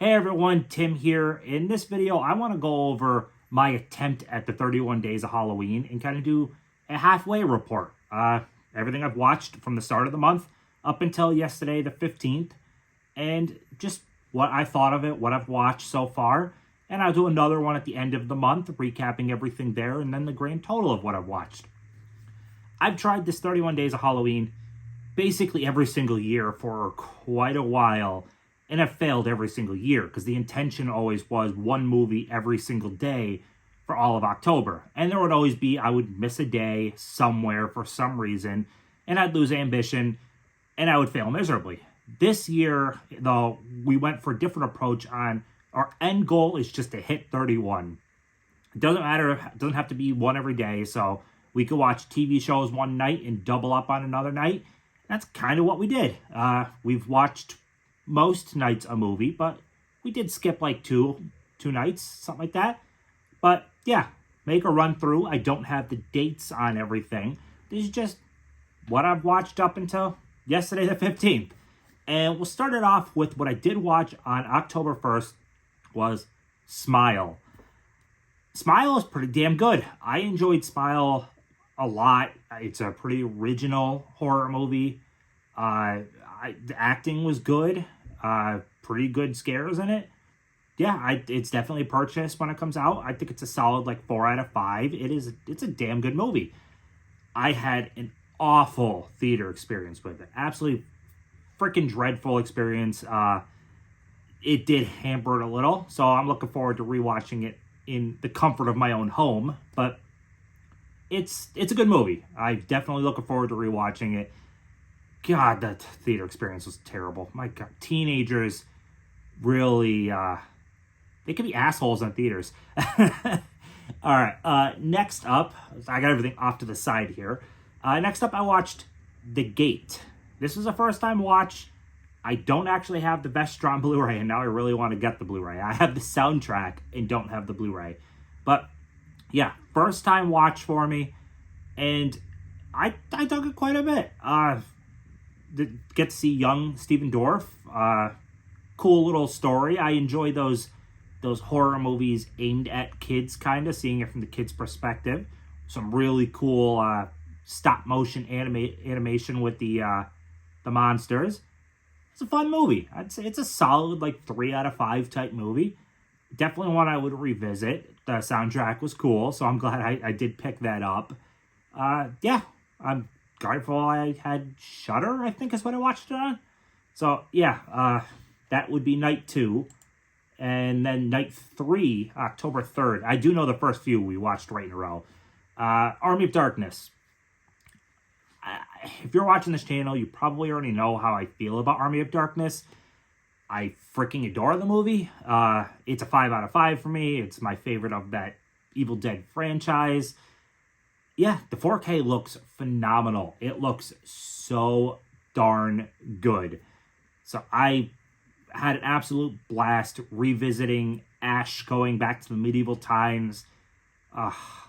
Hey everyone, Tim here. In this video, I want to go over my attempt at the 31 Days of Halloween and kind of do a halfway report. Everything I've watched from the start of the month up until yesterday, the 15th, and just what I thought of it, what I've watched so far. And I'll do another one at the end of the month, recapping everything there, and then the grand total of what I've watched. I've tried this 31 Days of Halloween basically every single year for quite a while, and I've failed every single year because the intention always was one movie every single day for all of October. And there would always be, I would miss a day somewhere for some reason, and I'd lose ambition, and I would fail miserably. This year, though, we went for a different approach on our end goal is just to hit 31. It doesn't matter, it doesn't have to be one every day, so we could watch TV shows one night and double up on another night. That's kind of what we did. We've watched most nights a movie, but we did skip like two nights, something like that. But yeah, make a run through. I don't have the dates on everything. This is just what I've watched up until yesterday the 15th. And we'll start it off with what I did watch on October 1st was Smile. Smile is pretty damn good. I enjoyed Smile a lot. It's a pretty original horror movie. The acting was good. Pretty good scares in it. Yeah, it's definitely a purchase when it comes out. I think it's a solid like 4 out of 5. It's a damn good movie. I had an awful theater experience with it. Absolutely freaking dreadful experience. It did hamper it a little, so I'm looking forward to rewatching it in the comfort of my own home. But it's a good movie. I'm definitely looking forward to rewatching it. God, that theater experience was terrible. My God, teenagers really, they can be assholes in theaters. All right, next up, I got everything off to the side here. Next up, I watched The Gate. This was a first-time watch. I don't actually have the Vestron on Blu-ray, and now I really want to get the Blu-ray. I have the soundtrack and don't have the Blu-ray. But, yeah, first-time watch for me, and I dug it quite a bit. Get to see young Stephen Dorff. Cool little story. I enjoy those horror movies aimed at kids, kind of seeing it from the kids' perspective. Some really cool stop motion animation with the monsters. It's a fun movie. I'd say it's a solid like 3 out of 5 type movie. Definitely one I would revisit. The soundtrack was cool, so I'm glad I did pick that up. Yeah, I'm grateful I had Shudder, I think is what I watched it on. So, yeah, that would be night 2. And then night 3, October 3rd. I do know the first few we watched right in a row. Army of Darkness. If you're watching this channel, you probably already know how I feel about Army of Darkness. I freaking adore the movie. It's a 5 out of 5 for me. It's my favorite of that Evil Dead franchise. Yeah, the 4K looks phenomenal. It looks so darn good. So I had an absolute blast revisiting Ash, going back to the medieval times.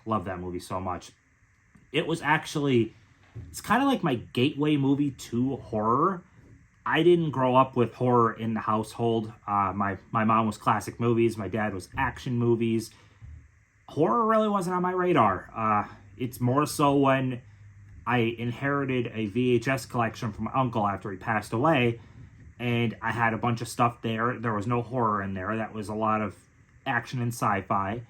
Love that movie so much. It was actually, it's kind of like my gateway movie to horror. I didn't grow up with horror in the household. My mom was classic movies. My dad was action movies. Horror really wasn't on my radar. It's more so when I inherited a VHS collection from my uncle after he passed away, and I had a bunch of stuff there. There was no horror in there. That was a lot of action and sci-fi.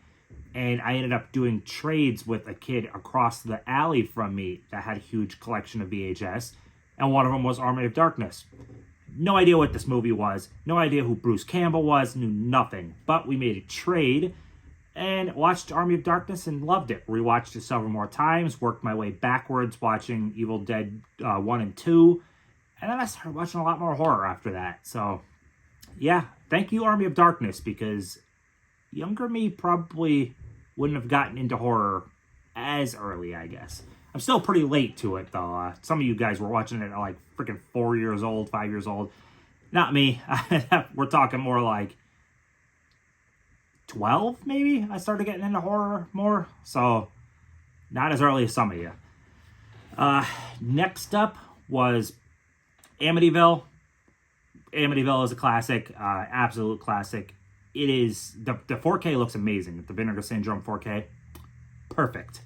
And I ended up doing trades with a kid across the alley from me that had a huge collection of VHS, and one of them was Army of Darkness. No idea what this movie was. No idea who Bruce Campbell was. Knew nothing. But we made a trade and watched Army of Darkness and loved it. Rewatched it several more times. Worked my way backwards watching Evil Dead 1 and 2. And then I started watching a lot more horror after that. So, yeah, thank you, Army of Darkness, because younger me probably wouldn't have gotten into horror as early, I guess. I'm still pretty late to it, though. Some of you guys were watching it at like freaking 4 years old, 5 years old. Not me. We're talking more like 12, maybe, I started getting into horror more. So, not as early as some of you. Next up was Amityville. Amityville is a classic, absolute classic. It is, the 4K looks amazing. The Vinegar Syndrome 4K, perfect.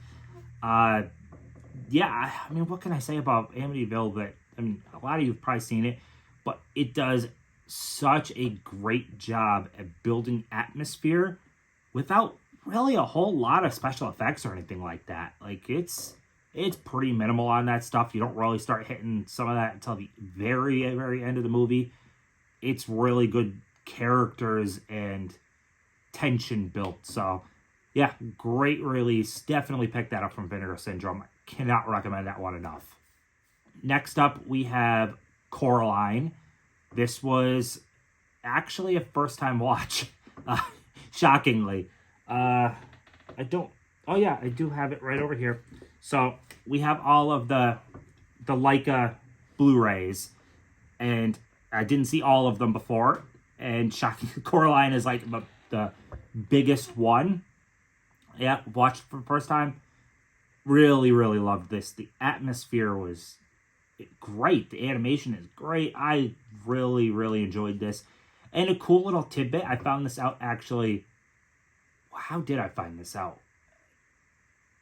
Yeah, I mean, what can I say about Amityville? That, I mean, a lot of you have probably seen it, but it does such a great job at building atmosphere without really a whole lot of special effects or anything like that. Like, it's pretty minimal on that stuff. You don't really start hitting some of that until the very, very end of the movie. It's really good characters and tension built. So, yeah, great release. Definitely pick that up from Vinegar Syndrome. Cannot recommend that one enough. Next up, we have Coraline. This was actually a first-time watch, shockingly. I do have it right over here. So we have all of the Leica Blu-rays, and I didn't see all of them before. And shocking, Coraline is like the biggest one. Yeah, watched for the first time. Really, really loved this. The atmosphere was great. The animation is great. I really, really enjoyed this. And a cool little tidbit, I found this out actually. How did I find this out?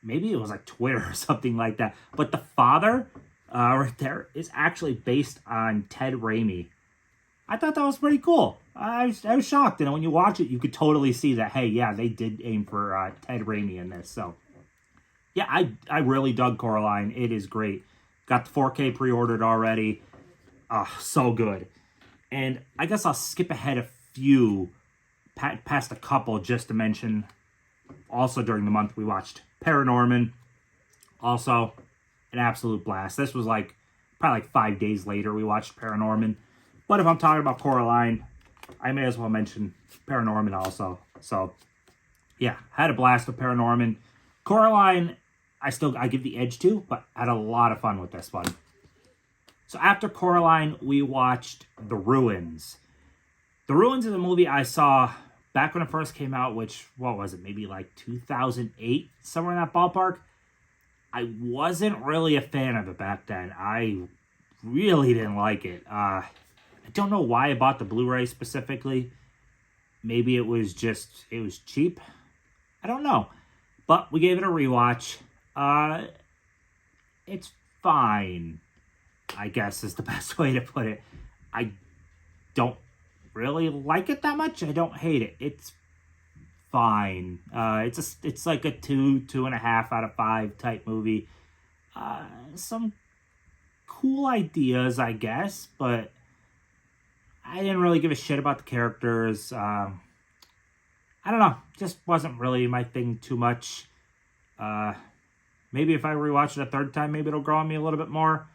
Maybe it was like Twitter or something like that. But the father right there is actually based on Ted Raimi. I thought that was pretty cool. I was shocked. And when you watch it, you could totally see that, hey, yeah, they did aim for Ted Raimi in this. So, yeah, I really dug Coraline. It is great. Got the 4K pre-ordered already. So good. And I guess I'll skip ahead a few, past a couple, just to mention. Also during the month, we watched Paranorman. Also, an absolute blast. This was like, probably like 5 days later we watched Paranorman. But if I'm talking about Coraline, I may as well mention Paranorman also. So, yeah, had a blast with Paranorman. Coraline, I give the edge to, but had a lot of fun with this one. So after Coraline, we watched The Ruins. The Ruins is a movie I saw back when it first came out, which, what was it, maybe like 2008, somewhere in that ballpark. I wasn't really a fan of it back then. I really didn't like it. I don't know why I bought the Blu-ray specifically. Maybe it was cheap. I don't know. But we gave it a rewatch. It's fine, I guess is the best way to put it. I don't really like it that much. I don't hate it. It's fine. It's like a 2.5 out of 5 type movie. Some cool ideas, I guess, but I didn't really give a shit about the characters. I don't know. Just wasn't really my thing too much. Maybe if I rewatch it a third time, maybe it'll grow on me a little bit more.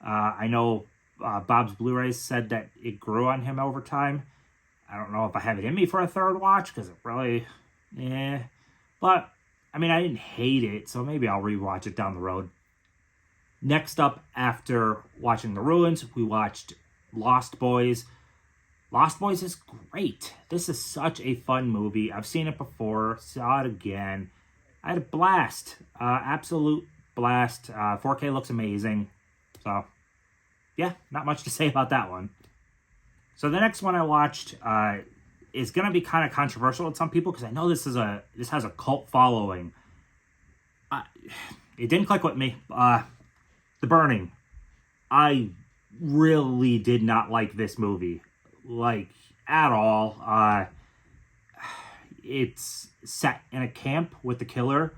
I know Bob's Blu-rays said that it grew on him over time. I don't know if I have it in me for a third watch, because it really, But, I mean, I didn't hate it, so maybe I'll rewatch it down the road. Next up, after watching The Ruins, we watched Lost Boys. Lost Boys is great. This is such a fun movie. I've seen it before, saw it again. I had a blast. Absolute blast. 4K looks amazing. So, yeah, not much to say about that one. So the next one I watched is going to be kind of controversial with some people, because I know this has a cult following. It didn't click with me. The Burning. I really did not like this movie. Like, at all. It's set in a camp with the killer,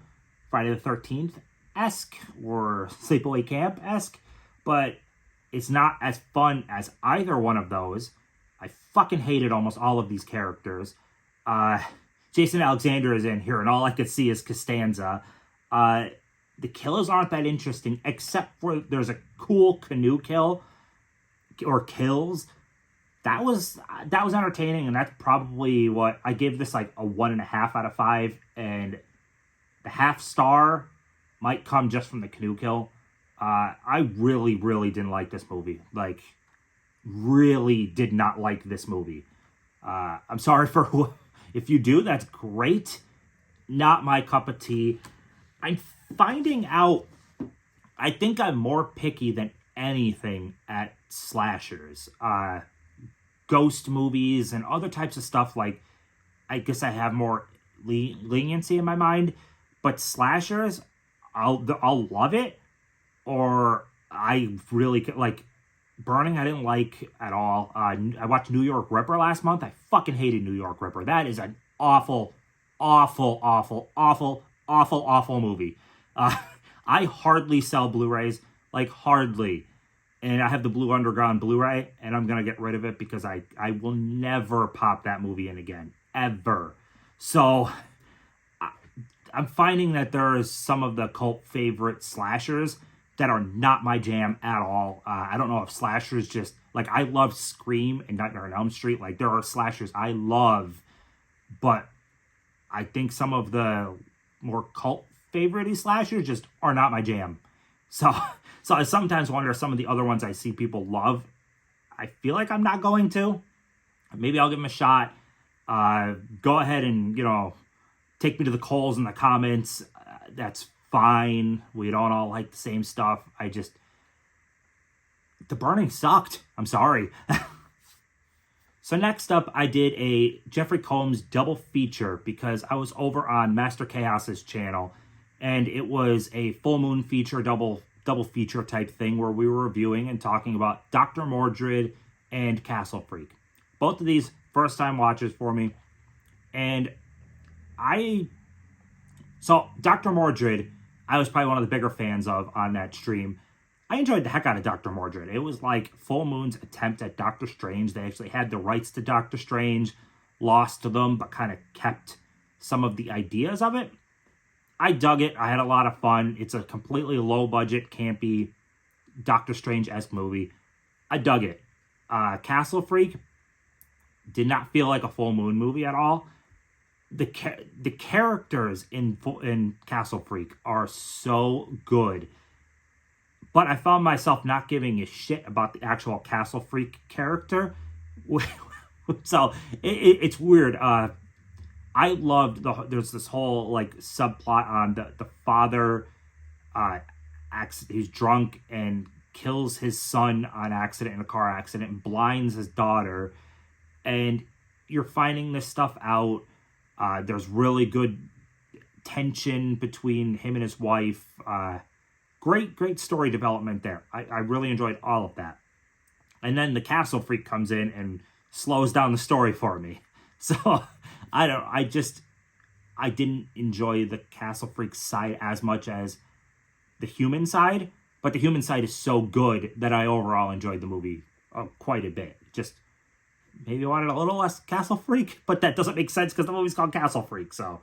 Friday the 13th-esque, or Sleepaway Camp-esque, but it's not as fun as either one of those. I fucking hated almost all of these characters. Jason Alexander is in here, and all I could see is Costanza. The killers aren't that interesting, except for there's a cool canoe kill, or kills. That was entertaining, and that's probably what I gave this, like a 1.5 out of 5, and the half star might come just from the canoe kill. I really, really didn't like this movie. Like, really did not like this movie. I'm sorry for if you do, that's great. Not my cup of tea. I'm finding out, I think I'm more picky than anything at slashers. ghost movies and other types of stuff, like, I guess I have more leniency in my mind. But slashers, I'll love it, or I really like Burning. I didn't like at all. I watched New York Ripper last month. I fucking hated New York Ripper. That is an awful, awful, awful, awful, awful, awful movie. I hardly sell Blu-rays, like hardly. And I have the Blue Underground Blu-ray, and I'm going to get rid of it because I will never pop that movie in again, ever. So I'm finding that there's some of the cult favorite slashers that are not my jam at all. I don't know if slashers just, like, I love Scream and Nightmare on Elm Street. Like, there are slashers I love, but I think some of the more cult favorite slashers just are not my jam. So I sometimes wonder, some of the other ones I see people love, I feel like I'm not going to. Maybe I'll give them a shot. Go ahead and, take me to the Coles in the comments. That's fine. We don't all like the same stuff. The Burning sucked. I'm sorry. So next up, I did a Jeffrey Combs double feature because I was over on Master Chaos's channel, and it was a full moon feature, double feature type thing where we were reviewing and talking about Dr. Mordred and Castle Freak. Both of these first time watches for me. And so Dr. Mordred, I was probably one of the bigger fans of on that stream. I enjoyed the heck out of Dr. Mordred. It was like Full Moon's attempt at Doctor Strange. They actually had the rights to Doctor Strange, lost to them, but kind of kept some of the ideas of it. I dug it. I had a lot of fun. It's a completely low-budget, campy, Doctor Strange-esque movie. I dug it. Castle Freak did not feel like a Full Moon movie at all. The characters in Castle Freak are so good. But I found myself not giving a shit about the actual Castle Freak character. So it's weird. I loved there's this whole like subplot on the father he's drunk and kills his son on accident in a car accident and blinds his daughter, and you're finding this stuff out. There's really good tension between him and his wife. Great story development there. I really enjoyed all of that. And then the Castle Freak comes in and slows down the story for me. So I didn't enjoy the Castle Freak side as much as the human side, but the human side is so good that I overall enjoyed the movie quite a bit. Just maybe wanted a little less Castle Freak, but that doesn't make sense because the movie's called Castle Freak, so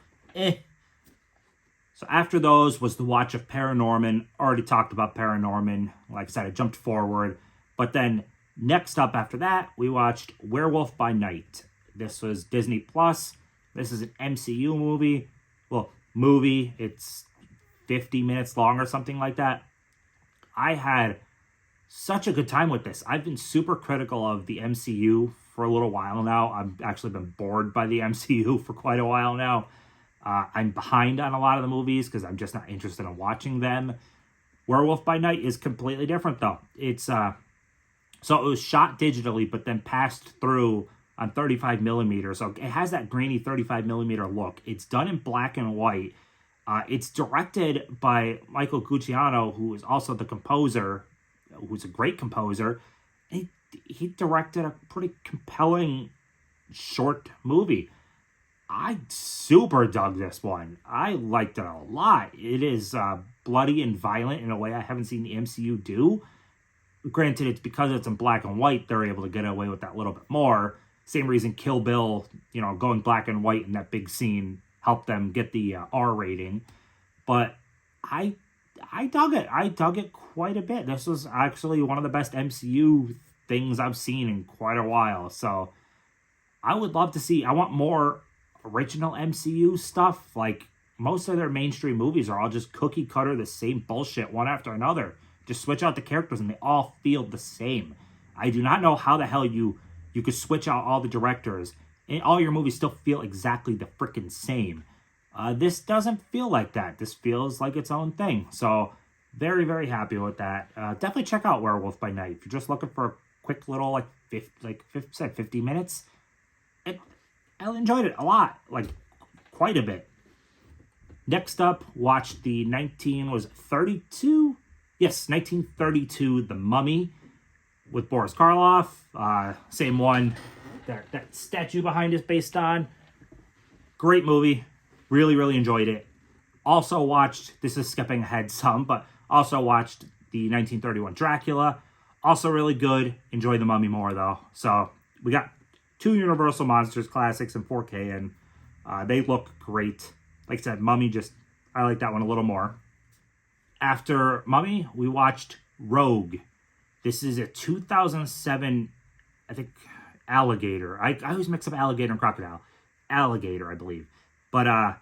So after those was the watch of Paranorman. Already talked about Paranorman. Like I said, I jumped forward. But then next up after that, we watched Werewolf by Night. This was Disney Plus. This is an MCU movie. Well, movie. It's 50 minutes long or something like that. I had such a good time with this. I've been super critical of the MCU for a little while now. I've actually been bored by the MCU for quite a while now. I'm behind on a lot of the movies because I'm just not interested in watching them. Werewolf by Night is completely different, though. It's so it was shot digitally, but then passed through on 35 millimeters. So it has that grainy 35 millimeter look. It's done in black and white. It's directed by Michael Giacchino, who is also the composer, who's a great composer. He directed a pretty compelling short movie. I super dug this one. I liked it a lot. It is bloody and violent in a way I haven't seen the MCU do. Granted, it's because it's in black and white, they're able to get away with that a little bit more. Same reason Kill Bill, going black and white in that big scene helped them get the R rating. But I dug it. I dug it quite a bit. This was actually one of the best MCU things I've seen in quite a while. So I would love to see, I want more original MCU stuff. Like, most of their mainstream movies are all just cookie cutter, the same bullshit one after another. Just switch out the characters and they all feel the same. I do not know how the hell you could switch out all the directors and all your movies still feel exactly the freaking same. This doesn't feel like that. This feels like its own thing. So very, very happy with that. Definitely check out Werewolf by Night. If you're just looking for a quick little like 50 minutes. I enjoyed it a lot, like quite a bit. Next up, watched the 1932, The Mummy with Boris Karloff. Same one that statue behind is based on. Great movie. Really, really enjoyed it. Also watched, this is skipping ahead some, but also watched the 1931 Dracula. Also really good. Enjoyed The Mummy more though. So we got 2 Universal Monsters classics in 4K, and they look great. Like I said, Mummy, I like that one a little more. After Mummy, we watched Rogue. This is a 2007, I think, Alligator. I always mix up alligator and crocodile. Alligator, I believe. But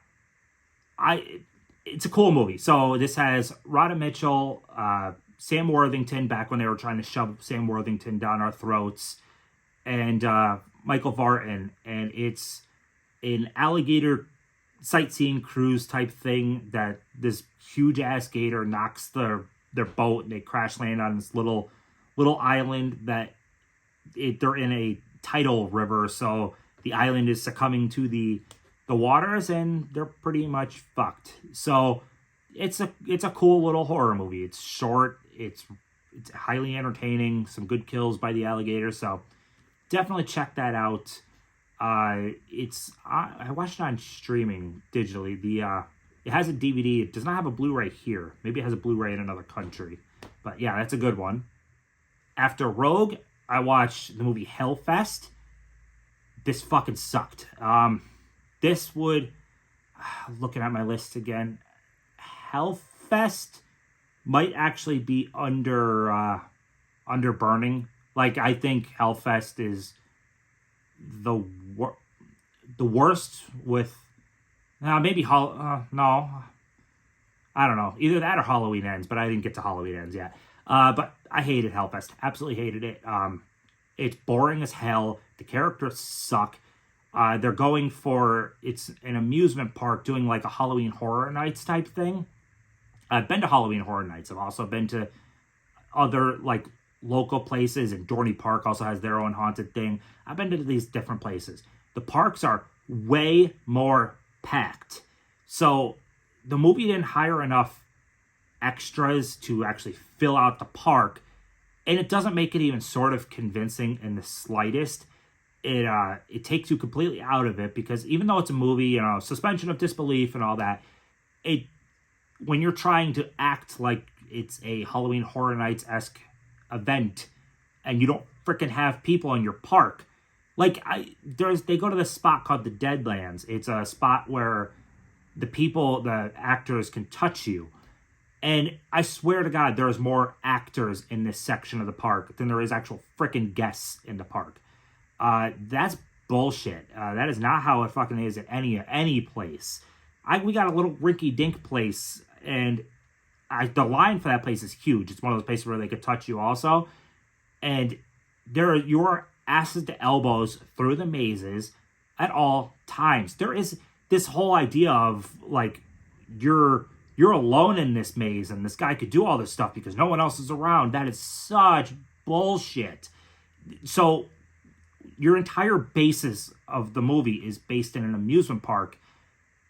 it's a cool movie. So this has Rhoda Mitchell, Sam Worthington, back when they were trying to shove Sam Worthington down our throats, and Michael Vartan. And it's an alligator sightseeing cruise type thing that this huge ass gator knocks their boat, and they crash land on this little island that they're in a tidal river, so the island is succumbing to the waters, and they're pretty much fucked. So it's a cool little horror movie. It's short, it's highly entertaining, some good kills by the alligator, so definitely check that out. I watched it on streaming digitally. It has a DVD. It does not have a Blu-ray here. Maybe it has a Blu-ray in another country. But yeah, that's a good one. After Rogue, I watched the movie Hellfest. This fucking sucked. Looking at my list again, Hellfest might actually be under Burning. Like, I think Hellfest is the worst with maybe no, I don't know, either that or Halloween Ends, but I didn't get to Halloween Ends yet. But I hated Hellfest, absolutely hated it. It's boring as hell. The characters suck. They're going for, it's an amusement park doing like a Halloween Horror Nights type thing. I've been to Halloween Horror Nights. I've also been to other like local places, and Dorney Park also has their own haunted thing. I've been to these different places. The parks are way more packed. So the movie didn't hire enough extras to actually fill out the park, and it doesn't make it even sort of convincing in the slightest. It takes you completely out of it, because even though it's a movie, suspension of disbelief and all that, when you're trying to act like it's a Halloween Horror Nights-esque event, and you don't freaking have people in your park. Like, they go to this spot called the Deadlands. It's a spot where the actors can touch you. And I swear to God, there's more actors in this section of the park than there is actual freaking guests in the park. That's bullshit. That is not how it fucking is at any place. We got a little rinky-dink place, and the line for that place is huge. It's one of those places where they could touch you also. And your asses to elbows through the mazes at all times. There is this whole idea of, like, you're alone in this maze, and this guy could do all this stuff because no one else is around. That is such bullshit. So your entire basis of the movie is based in an amusement park,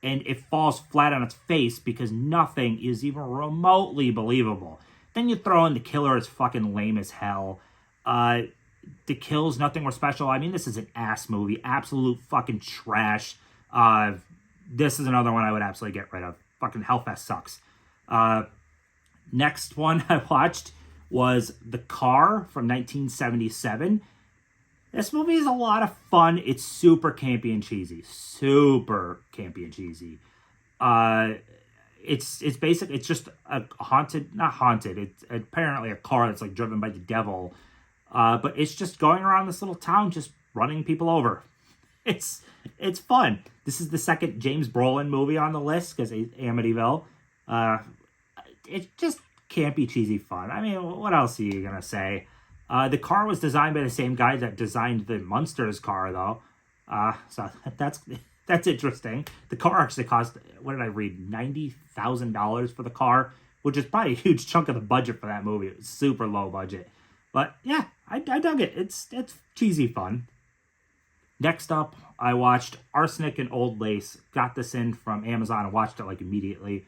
and it falls flat on its face because nothing is even remotely believable. Then you throw in the killer is fucking lame as hell. The kills, nothing were special. I mean, this is an ass movie. Absolute fucking trash. This is another one I would absolutely get rid of. Fucking Hellfest sucks. Next one I watched was The Car from 1977. This movie is a lot of fun. It's super campy and cheesy. Super campy and cheesy. It's basic. It's just a not haunted. It's apparently a car that's like driven by the devil. But it's just going around this little town, just running people over. It's fun. This is the second James Brolin movie on the list because Amityville. It's just campy, cheesy fun. I mean, what else are you gonna say? The car was designed by the same guy that designed the Munsters car, though. So that's interesting. The car actually cost, what did I read, $90,000 for the car, which is probably a huge chunk of the budget for that movie. It was super low budget. But yeah, I dug it. It's cheesy fun. Next up, I watched Arsenic and Old Lace. Got this in from Amazon and watched it like immediately.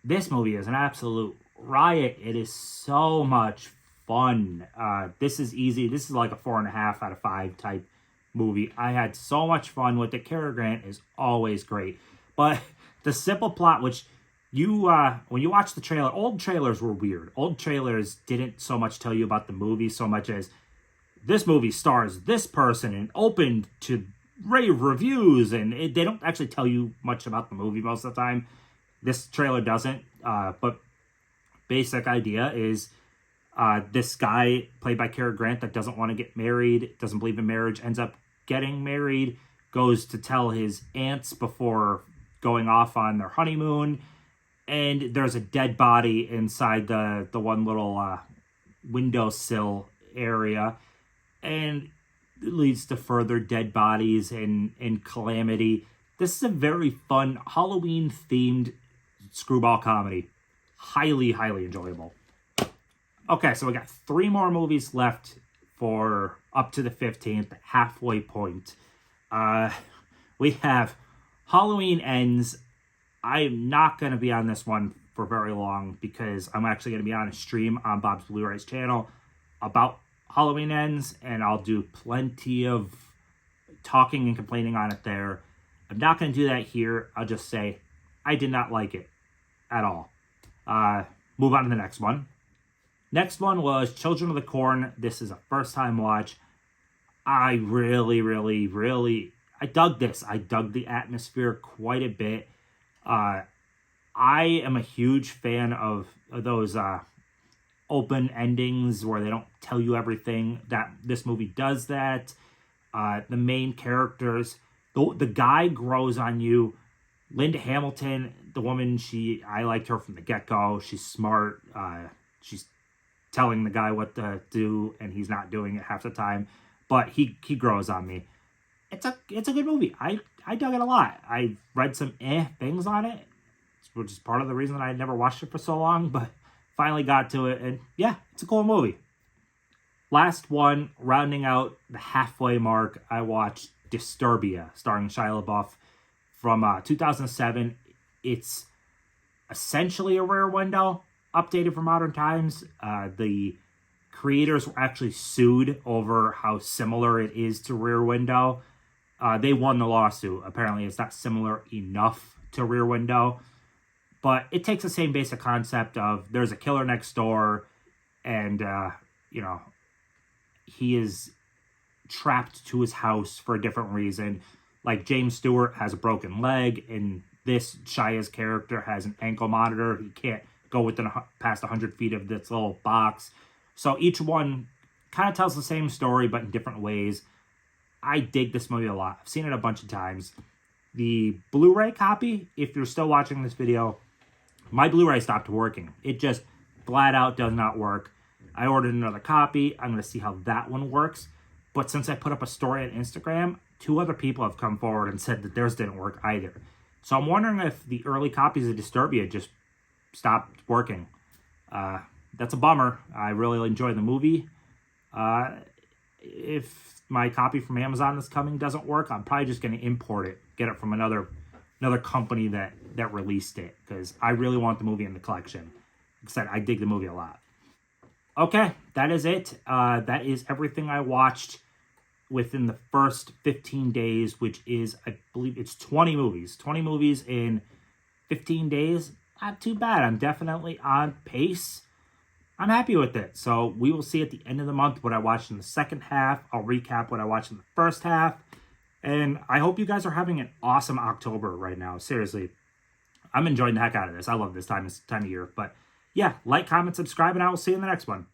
This movie is an absolute riot. It is so much fun. This is easy. This is like a 4.5 out of 5 type movie. I had so much fun with it. Cary Grant is always great. But the simple plot, which you when you watch the trailer, old trailers were weird. Old trailers didn't so much tell you about the movie so much as this movie stars this person and opened to rave reviews, and they don't actually tell you much about the movie most of the time. This trailer doesn't, but basic idea is this guy played by Cary Grant that doesn't want to get married, doesn't believe in marriage, ends up getting married, goes to tell his aunts before going off on their honeymoon, and there's a dead body inside the one little windowsill area, and it leads to further dead bodies and calamity. This is a very fun Halloween-themed screwball comedy. Highly, highly enjoyable. Okay, so we got 3 more movies left for up to the 15th, halfway point. We have Halloween Ends. I'm not going to be on this one for very long because I'm actually going to be on a stream on Bob's Blu-ray's channel about Halloween Ends, and I'll do plenty of talking and complaining on it there. I'm not going to do that here. I'll just say I did not like it at all. Move on to the next one. Next one was Children of the Corn. This is a first-time watch. I really, really, really... I dug this. I dug the atmosphere quite a bit. I am a huge fan of those open endings where they don't tell you everything. That this movie does that. The main characters, the guy grows on you. Linda Hamilton, the woman, I liked her from the get-go. She's smart. She's telling the guy what to do, and he's not doing it half the time. But he grows on me. It's a good movie. I dug it a lot. I read some things on it, which is part of the reason that I had never watched it for so long, but finally got to it, and yeah, it's a cool movie. Last one, rounding out the halfway mark, I watched Disturbia, starring Shia LaBeouf, from 2007. It's essentially a Rear Window, updated for modern times. The creators were actually sued over how similar it is to Rear Window. They won the lawsuit. Apparently, it's not similar enough to Rear Window. But it takes the same basic concept of there's a killer next door, and, he is trapped to his house for a different reason. Like James Stewart has a broken leg, and this Shia's character has an ankle monitor. He can't go past 100 feet of this little box. So each one kind of tells the same story, but in different ways. I dig this movie a lot. I've seen it a bunch of times. The Blu-ray copy, if you're still watching this video, my Blu-ray stopped working. It just flat out does not work. I ordered another copy. I'm going to see how that one works. But since I put up a story on Instagram, 2 other people have come forward and said that theirs didn't work either. So I'm wondering if the early copies of Disturbia just stopped working. That's a bummer. I really enjoy the movie. If my copy from Amazon that's coming doesn't work, I'm probably just going to import it, get it from another company that released it, because I really want the movie in the collection. Like I said, I dig the movie a lot. Okay, that is it. That is everything I watched within the first 15 days, which is, I believe it's 20 movies. 20 movies in 15 days. Not too bad. I'm definitely on pace. I'm happy with it. So we will see at the end of the month what I watched in the second half. I'll recap what I watched in the first half. And I hope you guys are having an awesome October right now. Seriously, I'm enjoying the heck out of this. I love this time of year. But yeah, like, comment, subscribe, and I will see you in the next one.